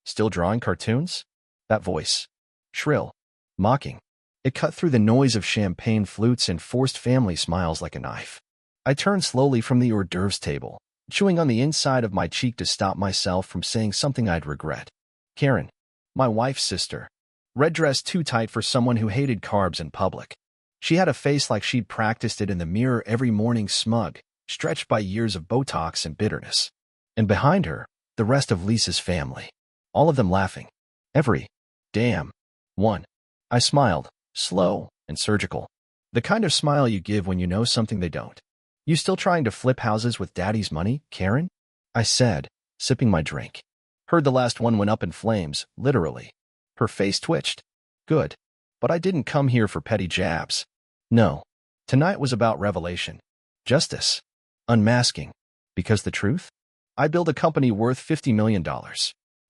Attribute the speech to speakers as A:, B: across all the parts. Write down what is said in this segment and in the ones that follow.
A: Still drawing cartoons? That voice. Shrill. Mocking. It cut through the noise of champagne flutes and forced family smiles like a knife. I turned slowly from the hors d'oeuvres table, chewing on the inside of my cheek to stop myself from saying something I'd regret. Karen. My wife's sister. Red dress too tight for someone who hated carbs in public. She had a face like she'd practiced it in the mirror every morning, smug, stretched by years of Botox and bitterness. And behind her, the rest of Lisa's family. All of them laughing. Every damn one. I smiled, slow and surgical. The kind of smile you give when you know something they don't. You still trying to flip houses with daddy's money, Karen? I said, sipping my drink. Heard the last one went up in flames, literally. Her face twitched. Good. But I didn't come here for petty jabs. No. Tonight was about revelation. Justice. Unmasking. Because the truth? I built a company worth $50 million.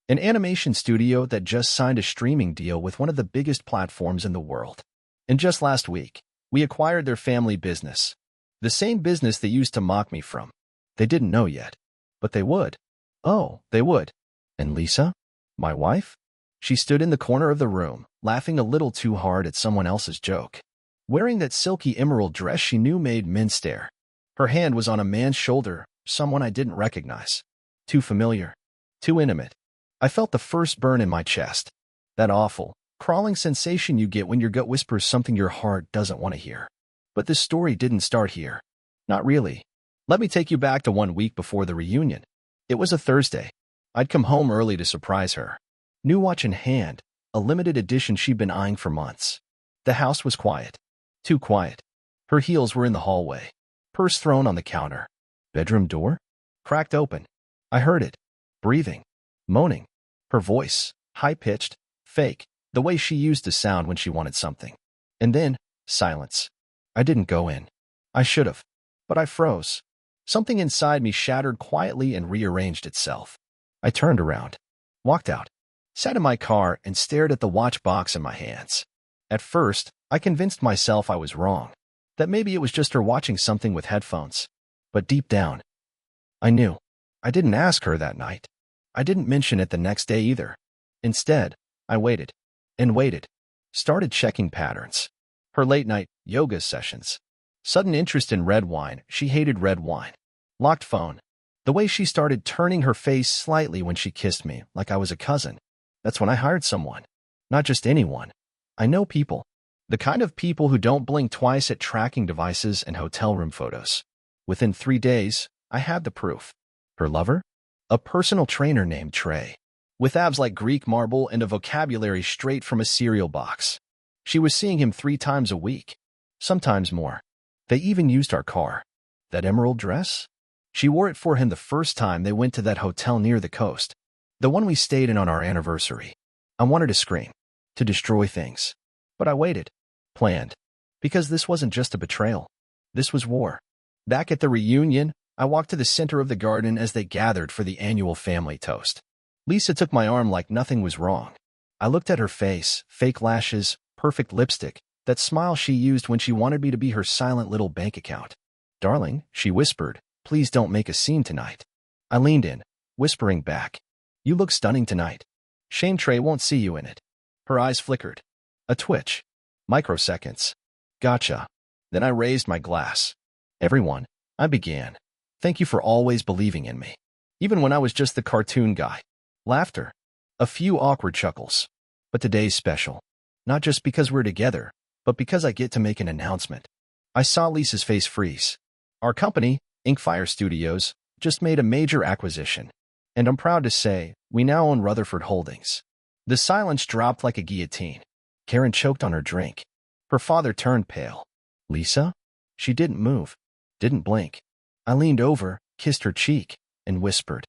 A: An animation studio that just signed a streaming deal with one of the biggest platforms in the world. And just last week, we acquired their family business. The same business they used to mock me from. They didn't know yet. But they would. Oh, they would. And Lisa? My wife? She stood in the corner of the room, laughing a little too hard at someone else's joke. Wearing that silky emerald dress she knew made men stare. Her hand was on a man's shoulder, someone I didn't recognize. Too familiar. Too intimate. I felt the first burn in my chest. That awful, crawling sensation you get when your gut whispers something your heart doesn't want to hear. But this story didn't start here. Not really. Let me take you back to 1 week before the reunion. It was a Thursday. I'd come home early to surprise her. New watch in hand, a limited edition she'd been eyeing for months. The house was quiet. Too quiet. Her heels were in the hallway. Purse thrown on the counter. Bedroom door? Cracked open. I heard it. Breathing. Moaning. Her voice, high-pitched, fake, the way she used to sound when she wanted something. And then, silence. I didn't go in. I should have. But I froze. Something inside me shattered quietly and rearranged itself. I turned around, walked out, sat in my car and stared at the watch box in my hands. At first, I convinced myself I was wrong, that maybe it was just her watching something with headphones. But deep down, I knew. I didn't ask her that night. I didn't mention it the next day either. Instead, I waited and waited, started checking patterns. Her late-night yoga sessions. Sudden interest in red wine. She hated red wine. Locked phone. The way she started turning her face slightly when she kissed me, like I was a cousin. That's when I hired someone. Not just anyone. I know people. The kind of people who don't blink twice at tracking devices and hotel room photos. Within 3 days, I had the proof. Her lover? A personal trainer named Trey. With abs like Greek marble and a vocabulary straight from a cereal box. She was seeing him 3 times a week. Sometimes more. They even used our car. That emerald dress? She wore it for him the first time they went to that hotel near the coast. The one we stayed in on our anniversary. I wanted to scream. To destroy things. But I waited. Planned. Because this wasn't just a betrayal. This was war. Back at the reunion, I walked to the center of the garden as they gathered for the annual family toast. Lisa took my arm like nothing was wrong. I looked at her face, fake lashes, perfect lipstick, that smile she used when she wanted me to be her silent little bank account. Darling, she whispered, please don't make a scene tonight. I leaned in, whispering back. You look stunning tonight. Shame Trey won't see you in it. Her eyes flickered. A twitch. Microseconds. Gotcha. Then I raised my glass. Everyone, I began. Thank you for always believing in me. Even when I was just the cartoon guy. Laughter. A few awkward chuckles. But today's special. Not just because we're together, but because I get to make an announcement. I saw Lisa's face freeze. Our company, Inkfire Studios, just made a major acquisition. And I'm proud to say, we now own Rutherford Holdings. The silence dropped like a guillotine. Karen choked on her drink. Her father turned pale. Lisa? She didn't move. Didn't blink. I leaned over, kissed her cheek, and whispered.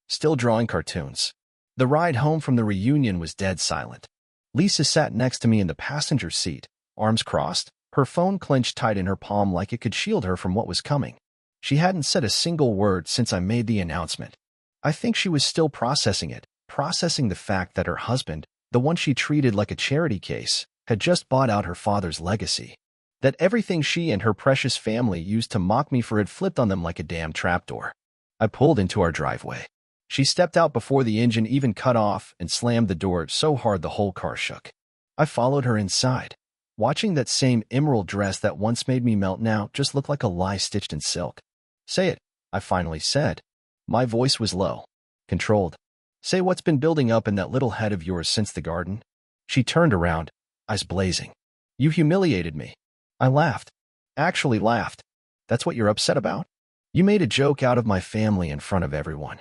A: Still drawing cartoons. The ride home from the reunion was dead silent. Lisa sat next to me in the passenger seat, arms crossed, her phone clenched tight in her palm like it could shield her from what was coming. She hadn't said a single word since I made the announcement. I think she was still processing it, processing the fact that her husband, the one she treated like a charity case, had just bought out her father's legacy. That everything she and her precious family used to mock me for had flipped on them like a damn trapdoor. I pulled into our driveway. She stepped out before the engine even cut off and slammed the door so hard the whole car shook. I followed her inside. Watching that same emerald dress that once made me melt now just looked like a lie stitched in silk. "Say it," I finally said. My voice was low, controlled. "Say what's been building up in that little head of yours since the garden." She turned around, eyes blazing. "You humiliated me." I laughed. Actually laughed. "That's what you're upset about? You made a joke out of my family in front of everyone.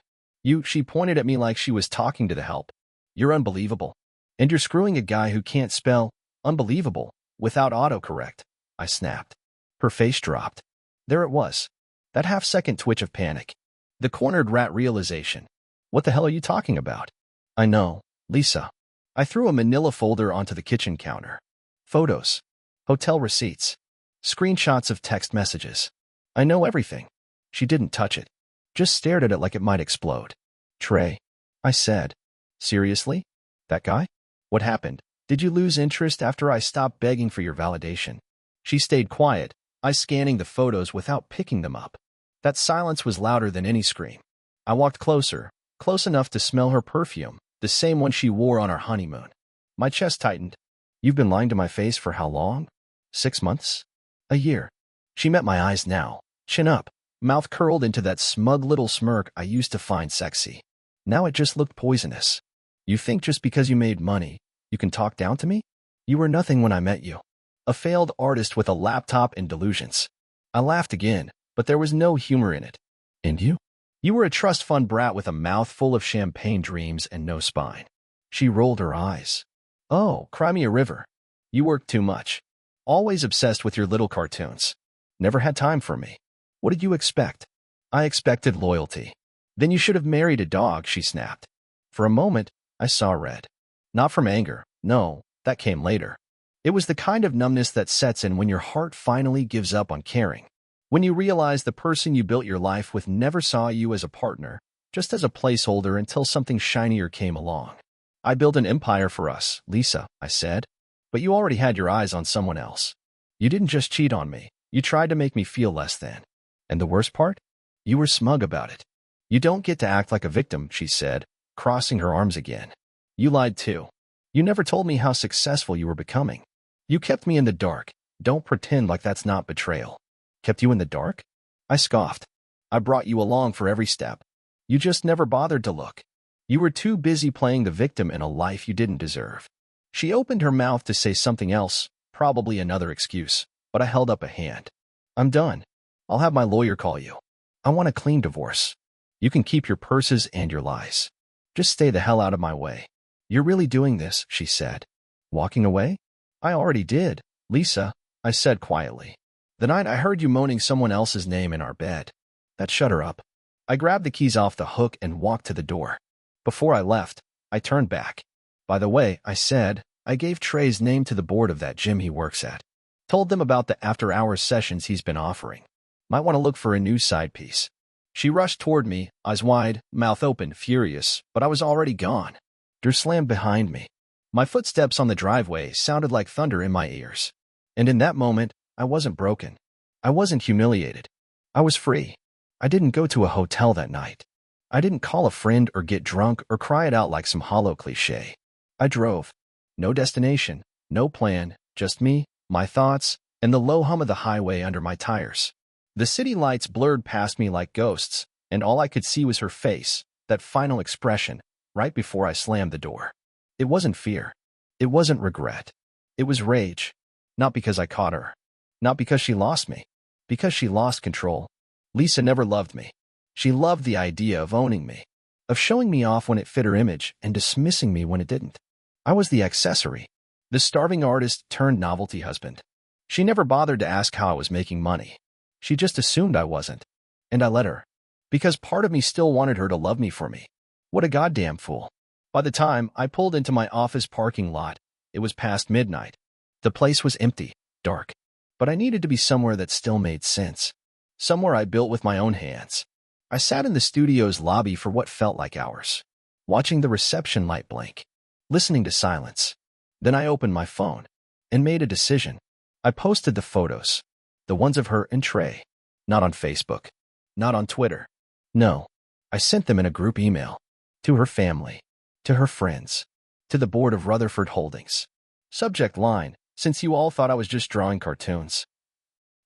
A: She pointed at me like she was talking to the help. "You're unbelievable. And you're screwing a guy who can't spell unbelievable without autocorrect," I snapped. Her face dropped. There it was. That half-second twitch of panic. The cornered rat realization. "What the hell are you talking about?" "I know, Lisa." I threw a manila folder onto the kitchen counter. Photos. Hotel receipts. Screenshots of text messages. "I know everything." She didn't touch it. Just stared at it like it might explode. "Trey," I said. "Seriously? That guy? What happened? Did you lose interest after I stopped begging for your validation?" She stayed quiet, I scanning the photos without picking them up. That silence was louder than any scream. I walked closer, close enough to smell her perfume, the same one she wore on our honeymoon. My chest tightened. "You've been lying to my face for how long? 6 months? A year?" She met my eyes now, chin up, mouth curled into that smug little smirk I used to find sexy. Now it just looked poisonous. "You think just because you made money, you can talk down to me? You were nothing when I met you. A failed artist with a laptop and delusions." I laughed again, but there was no humor in it. "And you? You were a trust fund brat with a mouth full of champagne dreams and no spine." She rolled her eyes. "Oh, cry me a river. You worked too much. Always obsessed with your little cartoons. Never had time for me. What did you expect?" "I expected loyalty." "Then you should have married a dog," she snapped. For a moment, I saw red. Not from anger. No, that came later. It was the kind of numbness that sets in when your heart finally gives up on caring. When you realize the person you built your life with never saw you as a partner, just as a placeholder until something shinier came along. "I built an empire for us, Lisa," I said. "But you already had your eyes on someone else. You didn't just cheat on me. You tried to make me feel less than. And the worst part? You were smug about it." "You don't get to act like a victim," she said, crossing her arms again. "You lied too. You never told me how successful you were becoming. You kept me in the dark. Don't pretend like that's not betrayal." "Kept you in the dark?" I scoffed. "I brought you along for every step. You just never bothered to look. You were too busy playing the victim in a life you didn't deserve." She opened her mouth to say something else, probably another excuse, but I held up a hand. "I'm done. I'll have my lawyer call you. I want a clean divorce. You can keep your purses and your lies. Just stay the hell out of my way." "You're really doing this," she said. "Walking away?" "I already did, Lisa," I said quietly. "The night I heard you moaning someone else's name in our bed. That shut her up." I grabbed the keys off the hook and walked to the door. Before I left, I turned back. "By the way," I said, "I gave Trey's name to the board of that gym he works at. Told them about the after-hours sessions he's been offering. Might want to look for a new side piece." She rushed toward me, eyes wide, mouth open, furious, but I was already gone. Door slammed behind me. My footsteps on the driveway sounded like thunder in my ears. And in that moment, I wasn't broken. I wasn't humiliated. I was free. I didn't go to a hotel that night. I didn't call a friend or get drunk or cry it out like some hollow cliche. I drove. No destination, no plan, just me, my thoughts, and the low hum of the highway under my tires. The city lights blurred past me like ghosts, and all I could see was her face, that final expression, right before I slammed the door. It wasn't fear. It wasn't regret. It was rage. Not because I caught her. Not because she lost me. Because she lost control. Lisa never loved me. She loved the idea of owning me, of showing me off when it fit her image and dismissing me when it didn't. I was the accessory, the starving artist turned novelty husband. She never bothered to ask how I was making money. She just assumed I wasn't. And I let her. Because part of me still wanted her to love me for me. What a goddamn fool. By the time I pulled into my office parking lot, it was past midnight. The place was empty, dark. But I needed to be somewhere that still made sense. Somewhere I built with my own hands. I sat in the studio's lobby for what felt like hours, watching the reception light blink, listening to silence. Then I opened my phone and made a decision. I posted the photos, the ones of her and Trey. Not on Facebook. Not on Twitter. No. I sent them in a group email. To her family. To her friends. To the board of Rutherford Holdings. Subject line, since you all thought I was just drawing cartoons.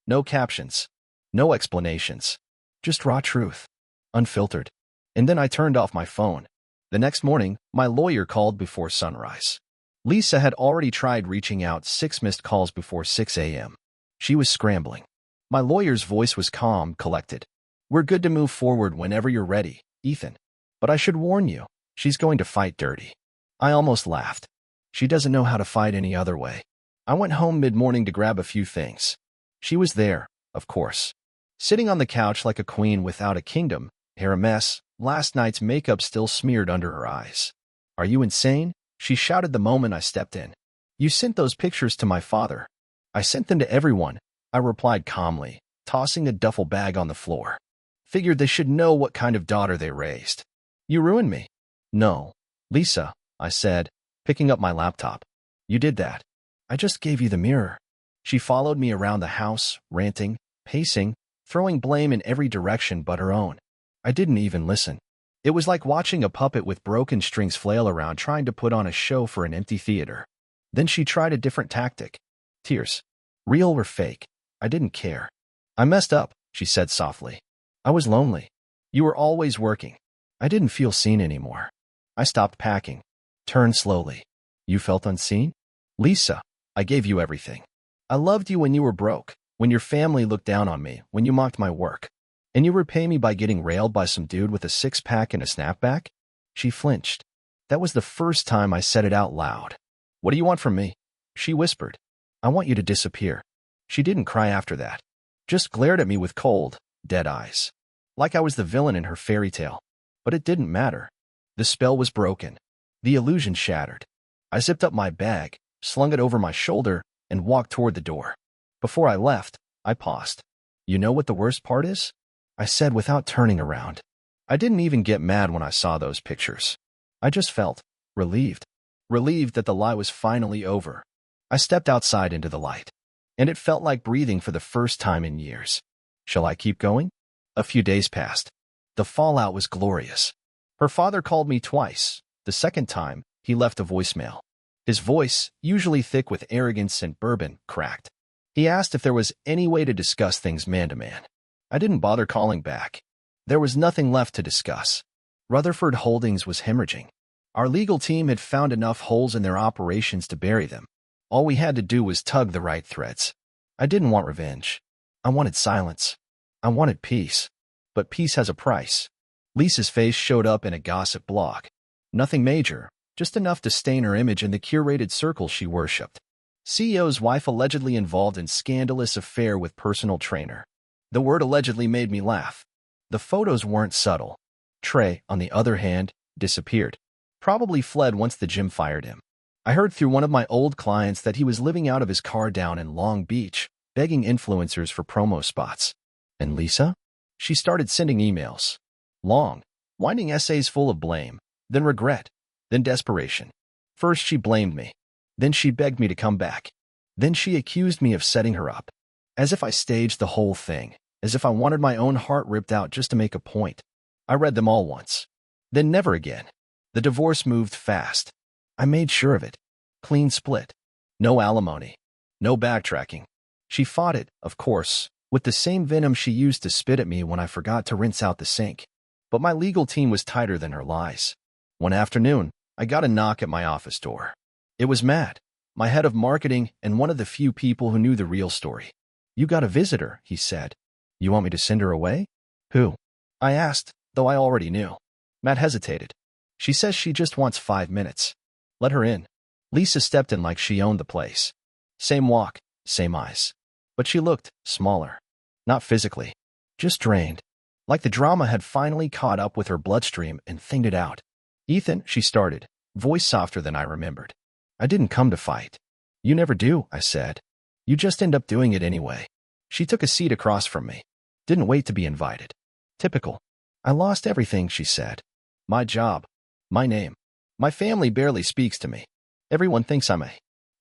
A: No captions. No explanations. Just raw truth. Unfiltered. And then I turned off my phone. The next morning, my lawyer called before sunrise. Lisa had already tried reaching out 6 missed calls before 6 a.m. She was scrambling. My lawyer's voice was calm, collected. We're good to move forward whenever you're ready, Ethan. But I should warn you, she's going to fight dirty. I almost laughed. She doesn't know how to fight any other way. I went home mid-morning to grab a few things. She was there, of course. Sitting on the couch like a queen without a kingdom, hair a mess, last night's makeup still smeared under her eyes. Are you insane? She shouted the moment I stepped in. You sent those pictures to my father. I sent them to everyone, I replied calmly, tossing a duffel bag on the floor. Figured they should know what kind of daughter they raised. You ruined me. No, Lisa, I said, picking up my laptop. You did that. I just gave you the mirror. She followed me around the house, ranting, pacing, throwing blame in every direction but her own. I didn't even listen. It was like watching a puppet with broken strings flail around trying to put on a show for an empty theater. Then she tried a different tactic. Tears. Real or fake. I didn't care. I messed up, she said softly. I was lonely. You were always working. I didn't feel seen anymore. I stopped packing. Turned slowly. You felt unseen? Lisa, I gave you everything. I loved you when you were broke, when your family looked down on me, when you mocked my work. And you repay me by getting railed by some dude with a six-pack and a snapback? She flinched. That was the first time I said it out loud. What do you want from me? She whispered. I want you to disappear. She didn't cry after that. Just glared at me with cold, dead eyes. Like I was the villain in her fairy tale. But it didn't matter. The spell was broken. The illusion shattered. I zipped up my bag, slung it over my shoulder, and walked toward the door. Before I left, I paused. You know what the worst part is? I said without turning around. I didn't even get mad when I saw those pictures. I just felt relieved. Relieved that the lie was finally over. I stepped outside into the light. And it felt like breathing for the first time in years. Shall I keep going? A few days passed. The fallout was glorious. Her father called me twice. The second time, he left a voicemail. His voice, usually thick with arrogance and bourbon, cracked. He asked if there was any way to discuss things man-to-man. I didn't bother calling back. There was nothing left to discuss. Rutherford Holdings was hemorrhaging. Our legal team had found enough holes in their operations to bury them. All we had to do was tug the right threads. I didn't want revenge. I wanted silence. I wanted peace. But peace has a price. Lisa's face showed up in a gossip blog. Nothing major, just enough to stain her image in the curated circle she worshipped. CEO's wife allegedly involved in scandalous affair with personal trainer. The word allegedly made me laugh. The photos weren't subtle. Trey, on the other hand, disappeared. Probably fled once the gym fired him. I heard through one of my old clients that he was living out of his car down in Long Beach, begging influencers for promo spots. And Lisa? She started sending emails. Long, winding essays full of blame, then regret, then desperation. First she blamed me. Then she begged me to come back. Then she accused me of setting her up. As if I staged the whole thing. As if I wanted my own heart ripped out just to make a point. I read them all once. Then never again. The divorce moved fast. I made sure of it. Clean split. No alimony. No backtracking. She fought it, of course, with the same venom she used to spit at me when I forgot to rinse out the sink. But my legal team was tighter than her lies. One afternoon, I got a knock at my office door. It was Matt, my head of marketing and one of the few people who knew the real story. You got a visitor, he said. You want me to send her away? Who? I asked, though I already knew. Matt hesitated. She says she just wants 5 minutes. Let her in. Lisa stepped in like she owned the place. Same walk, same eyes. But she looked smaller. Not physically. Just drained. Like the drama had finally caught up with her bloodstream and thinned it out. Ethan, she started, voice softer than I remembered. I didn't come to fight. You never do, I said. You just end up doing it anyway. She took a seat across from me. Didn't wait to be invited. Typical. I lost everything, she said. My job. My name. My family barely speaks to me. Everyone thinks I'm a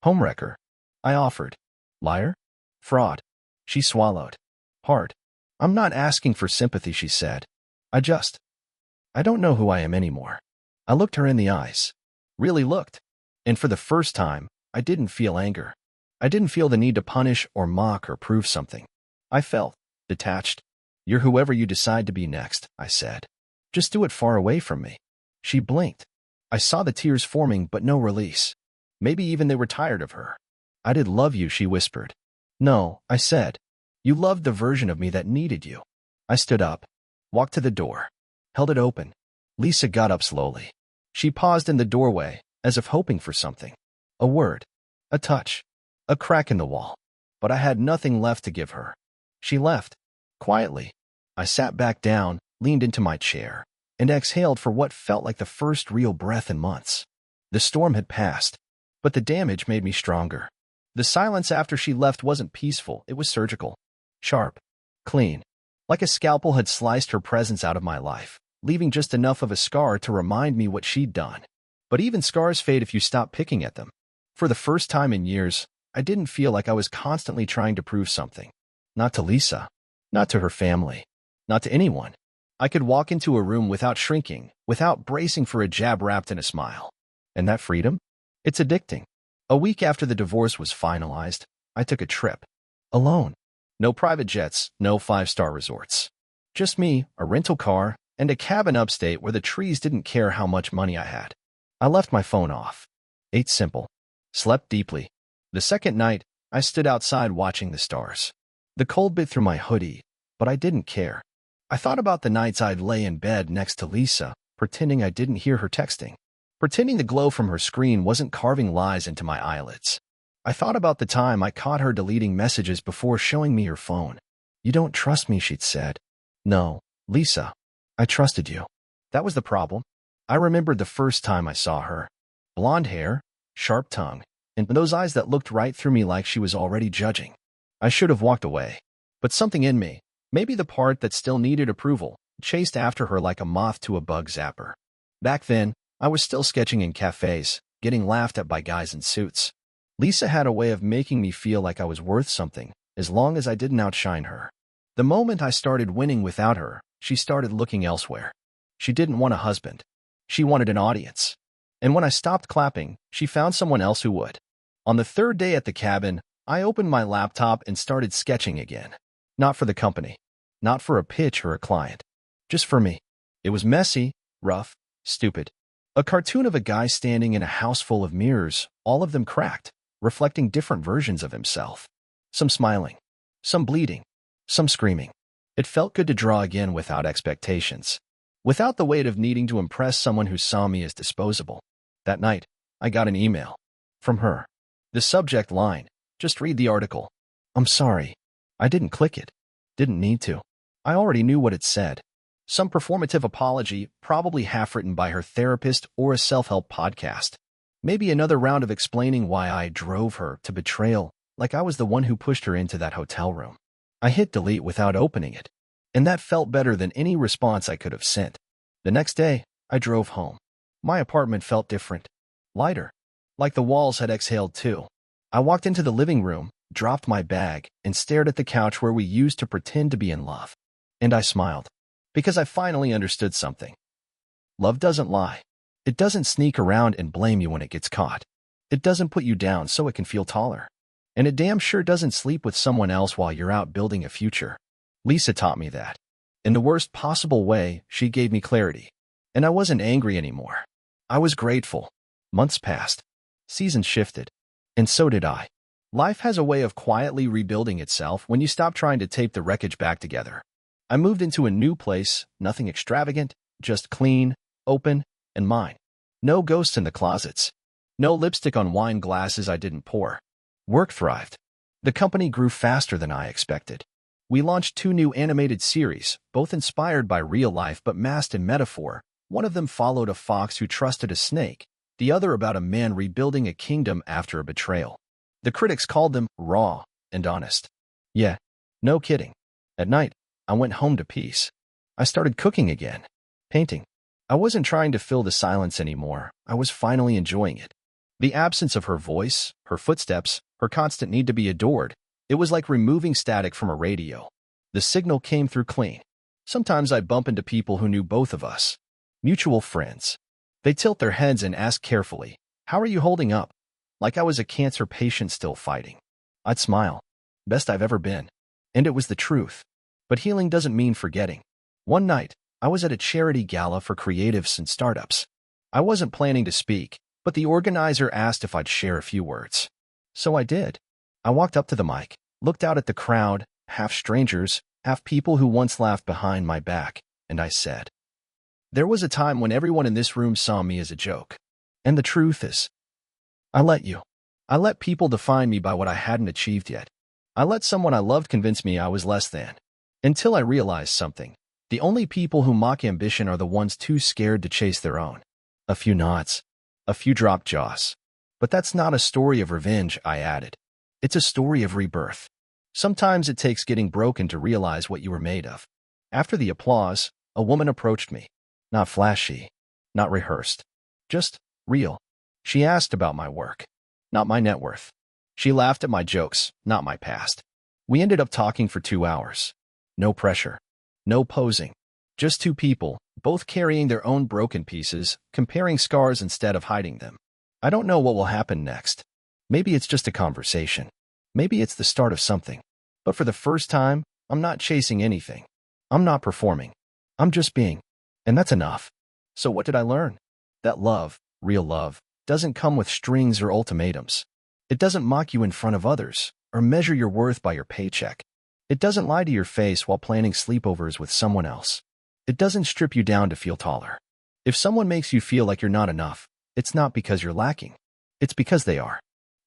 A: homewrecker. I offered. Liar? Fraud. She swallowed. Hard. I'm not asking for sympathy, she said. I just I don't know who I am anymore. I looked her in the eyes. Really looked. And for the first time, I didn't feel anger. I didn't feel the need to punish or mock or prove something. I felt detached. You're whoever you decide to be next, I said. Just do it far away from me. She blinked. I saw the tears forming but no release. Maybe even they were tired of her. I did love you, she whispered. No, I said. You loved the version of me that needed you. I stood up, walked to the door, held it open. Lisa got up slowly. She paused in the doorway, as if hoping for something. A word, a touch, a crack in the wall. But I had nothing left to give her. She left, quietly. I sat back down, leaned into my chair, and exhaled for what felt like the first real breath in months. The storm had passed, but the damage made me stronger. The silence after she left wasn't peaceful, it was surgical. Sharp, clean, like a scalpel had sliced her presence out of my life, leaving just enough of a scar to remind me what she'd done. But even scars fade if you stop picking at them. For the first time in years, I didn't feel like I was constantly trying to prove something. Not to Lisa, not to her family, not to anyone. I could walk into a room without shrinking, without bracing for a jab wrapped in a smile. And that freedom? It's addicting. A week after the divorce was finalized, I took a trip. Alone. No private jets, no five-star resorts. Just me, a rental car, and a cabin upstate where the trees didn't care how much money I had. I left my phone off. Ate simple. Slept deeply. The second night, I stood outside watching the stars. The cold bit through my hoodie, but I didn't care. I thought about the nights I'd lay in bed next to Lisa, pretending I didn't hear her texting. Pretending the glow from her screen wasn't carving lies into my eyelids. I thought about the time I caught her deleting messages before showing me her phone. You don't trust me, she'd said. No, Lisa. I trusted you. That was the problem. I remembered the first time I saw her. Blonde hair, sharp tongue, and those eyes that looked right through me like she was already judging. I should have walked away. But something in me, maybe the part that still needed approval, chased after her like a moth to a bug zapper. Back then, I was still sketching in cafes, getting laughed at by guys in suits. Lisa had a way of making me feel like I was worth something, as long as I didn't outshine her. The moment I started winning without her, she started looking elsewhere. She didn't want a husband. She wanted an audience. And when I stopped clapping, she found someone else who would. On the third day at the cabin, I opened my laptop and started sketching again. Not for the company. Not for a pitch or a client. Just for me. It was messy, rough, stupid. A cartoon of a guy standing in a house full of mirrors, all of them cracked, reflecting different versions of himself. Some smiling, some bleeding, some screaming. It felt good to draw again without expectations. Without the weight of needing to impress someone who saw me as disposable. That night, I got an email. From her. The subject line, just read the article. I'm sorry. I didn't click it. Didn't need to. I already knew what it said. Some performative apology, probably half-written by her therapist or a self-help podcast. Maybe another round of explaining why I drove her to betrayal, like I was the one who pushed her into that hotel room. I hit delete without opening it, and that felt better than any response I could have sent. The next day, I drove home. My apartment felt different. Lighter. Like the walls had exhaled too. I walked into the living room, dropped my bag, and stared at the couch where we used to pretend to be in love. And I smiled. Because I finally understood something. Love doesn't lie. It doesn't sneak around and blame you when it gets caught. It doesn't put you down so it can feel taller. And it damn sure doesn't sleep with someone else while you're out building a future. Lisa taught me that. In the worst possible way, she gave me clarity. And I wasn't angry anymore. I was grateful. Months passed. Seasons shifted. And so did I. Life has a way of quietly rebuilding itself when you stop trying to tape the wreckage back together. I moved into a new place, nothing extravagant, just clean, open, and mine. No ghosts in the closets. No lipstick on wine glasses I didn't pour. Work thrived. The company grew faster than I expected. We launched 2 new animated series, both inspired by real life but masked in metaphor. One of them followed a fox who trusted a snake, the other about a man rebuilding a kingdom after a betrayal. The critics called them raw and honest. Yeah, no kidding. At night, I went home to peace. I started cooking again. Painting. I wasn't trying to fill the silence anymore. I was finally enjoying it. The absence of her voice, her footsteps, her constant need to be adored. It was like removing static from a radio. The signal came through clean. Sometimes I'd bump into people who knew both of us. Mutual friends. They tilt their heads and ask carefully, "How are you holding up?" Like I was a cancer patient still fighting. I'd smile. Best I've ever been. And it was the truth. But healing doesn't mean forgetting. One night, I was at a charity gala for creatives and startups. I wasn't planning to speak, but the organizer asked if I'd share a few words. So I did. I walked up to the mic, looked out at the crowd, half strangers, half people who once laughed behind my back, and I said, "There was a time when everyone in this room saw me as a joke. And the truth is, I let you. I let people define me by what I hadn't achieved yet. I let someone I loved convince me I was less than. Until I realized something. The only people who mock ambition are the ones too scared to chase their own." A few nods. A few dropped jaws. "But that's not a story of revenge," I added. "It's a story of rebirth. Sometimes it takes getting broken to realize what you were made of." After the applause, a woman approached me. Not flashy, not rehearsed, just real. She asked about my work, not my net worth. She laughed at my jokes, not my past. We ended up talking for 2 hours. No pressure, no posing. Just two people, both carrying their own broken pieces, comparing scars instead of hiding them. I don't know what will happen next. Maybe it's just a conversation. Maybe it's the start of something. But for the first time, I'm not chasing anything. I'm not performing. I'm just being. And that's enough. So what did I learn? That love, real love, doesn't come with strings or ultimatums. It doesn't mock you in front of others, or measure your worth by your paycheck. It doesn't lie to your face while planning sleepovers with someone else. It doesn't strip you down to feel taller. If someone makes you feel like you're not enough, it's not because you're lacking. It's because they are.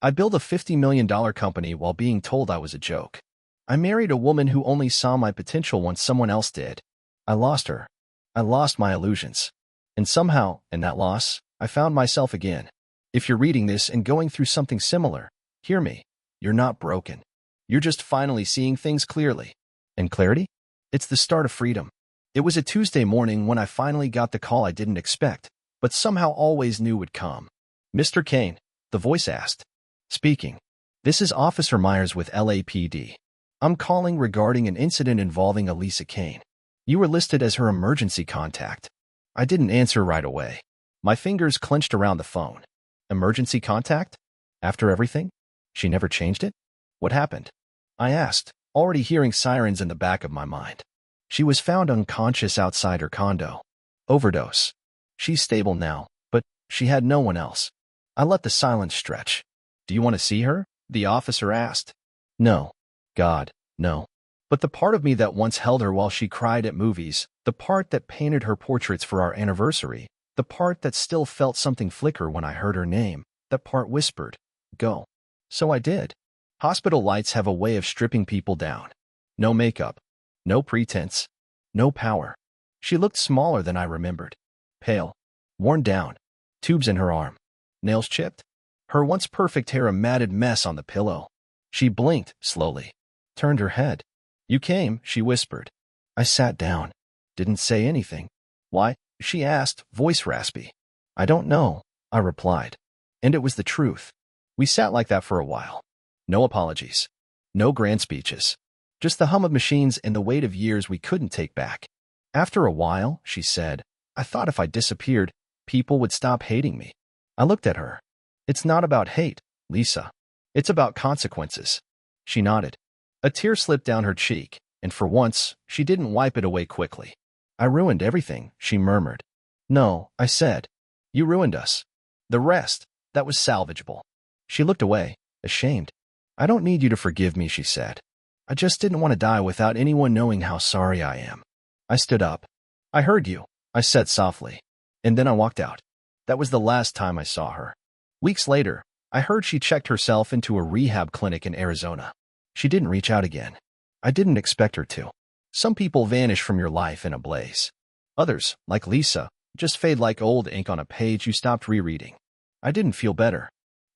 A: I built a $50 million company while being told I was a joke. I married a woman who only saw my potential once someone else did. I lost her. I lost my illusions. And somehow, in that loss, I found myself again. If you're reading this and going through something similar, hear me. You're not broken. You're just finally seeing things clearly. And clarity? It's the start of freedom. It was a Tuesday morning when I finally got the call I didn't expect, but somehow always knew would come. "Mr. Kane," the voice asked. "Speaking. This is Officer Myers with LAPD. I'm calling regarding an incident involving Elisa Kane. You were listed as her emergency contact." I didn't answer right away. My fingers clenched around the phone. Emergency contact? After everything? She never changed it? What happened? I asked, already hearing sirens in the back of my mind. She was found unconscious outside her condo. Overdose. She's stable now, but she had no one else. I let the silence stretch. "Do you want to see her?" the officer asked. No. God, no. But the part of me that once held her while she cried at movies, the part that painted her portraits for our anniversary, the part that still felt something flicker when I heard her name, that part whispered, "Go." So I did. Hospital lights have a way of stripping people down. No makeup. No pretense. No power. She looked smaller than I remembered. Pale. Worn down. Tubes in her arm. Nails chipped. Her once perfect hair a matted mess on the pillow. She blinked, slowly. Turned her head. "You came," she whispered. I sat down. Didn't say anything. "Why?" she asked, voice raspy. "I don't know," I replied. And it was the truth. We sat like that for a while. No apologies. No grand speeches. Just the hum of machines and the weight of years we couldn't take back. After a while, she said, "I thought if I disappeared, people would stop hating me." I looked at her. "It's not about hate, Lisa. It's about consequences." She nodded. A tear slipped down her cheek, and for once, she didn't wipe it away quickly. "I ruined everything," she murmured. "No," I said. "You ruined us. The rest, that was salvageable." She looked away, ashamed. "I don't need you to forgive me," she said. "I just didn't want to die without anyone knowing how sorry I am." I stood up. "I heard you," I said softly. And then I walked out. That was the last time I saw her. Weeks later, I heard she checked herself into a rehab clinic in Arizona. She didn't reach out again. I didn't expect her to. Some people vanish from your life in a blaze. Others, like Lisa, just fade like old ink on a page you stopped rereading. I didn't feel better.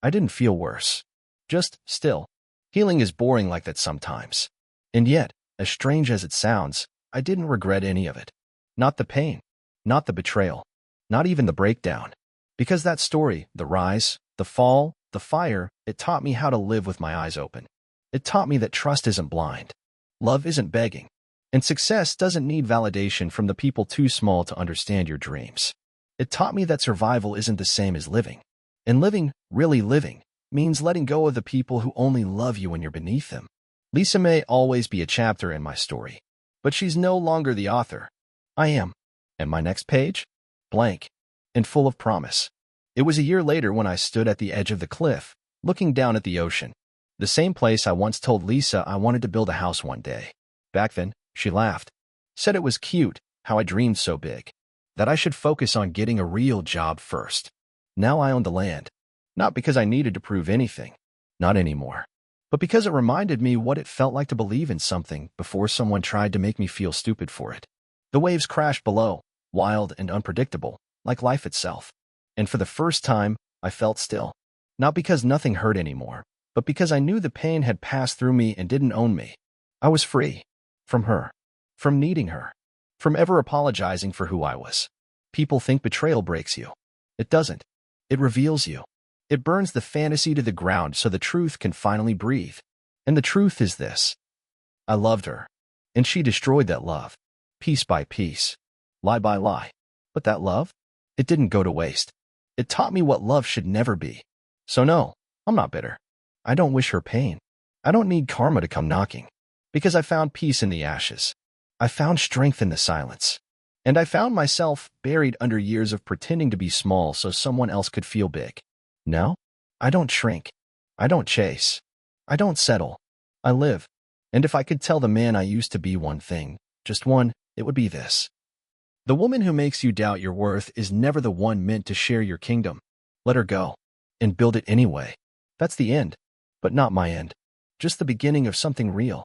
A: I didn't feel worse. Just still. Healing is boring like that sometimes. And yet, as strange as it sounds, I didn't regret any of it. Not the pain. Not the betrayal. Not even the breakdown. Because that story, the rise, the fall, the fire, it taught me how to live with my eyes open. It taught me that trust isn't blind. Love isn't begging. And success doesn't need validation from the people too small to understand your dreams. It taught me that survival isn't the same as living. And living, really living, means letting go of the people who only love you when you're beneath them. Lisa may always be a chapter in my story, but she's no longer the author. I am. And my next page? Blank. And full of promise. It was a year later when I stood at the edge of the cliff, looking down at the ocean. The same place I once told Lisa I wanted to build a house one day. Back then, she laughed. Said it was cute, how I dreamed so big. That I should focus on getting a real job first. Now I own the land. Not because I needed to prove anything. Not anymore. But because it reminded me what it felt like to believe in something before someone tried to make me feel stupid for it. The waves crashed below, wild and unpredictable, like life itself. And for the first time, I felt still. Not because nothing hurt anymore, but because I knew the pain had passed through me and didn't own me. I was free. From her. From needing her. From ever apologizing for who I was. People think betrayal breaks you. It doesn't. It reveals you. It burns the fantasy to the ground so the truth can finally breathe. And the truth is this. I loved her. And she destroyed that love. Piece by piece. Lie by lie. But that love? It didn't go to waste. It taught me what love should never be. So no, I'm not bitter. I don't wish her pain. I don't need karma to come knocking. Because I found peace in the ashes. I found strength in the silence. And I found myself buried under years of pretending to be small so someone else could feel big. No, I don't shrink. I don't chase. I don't settle. I live. And if I could tell the man I used to be one thing, just one, it would be this. The woman who makes you doubt your worth is never the one meant to share your kingdom. Let her go. And build it anyway. That's the end. But not my end. Just the beginning of something real.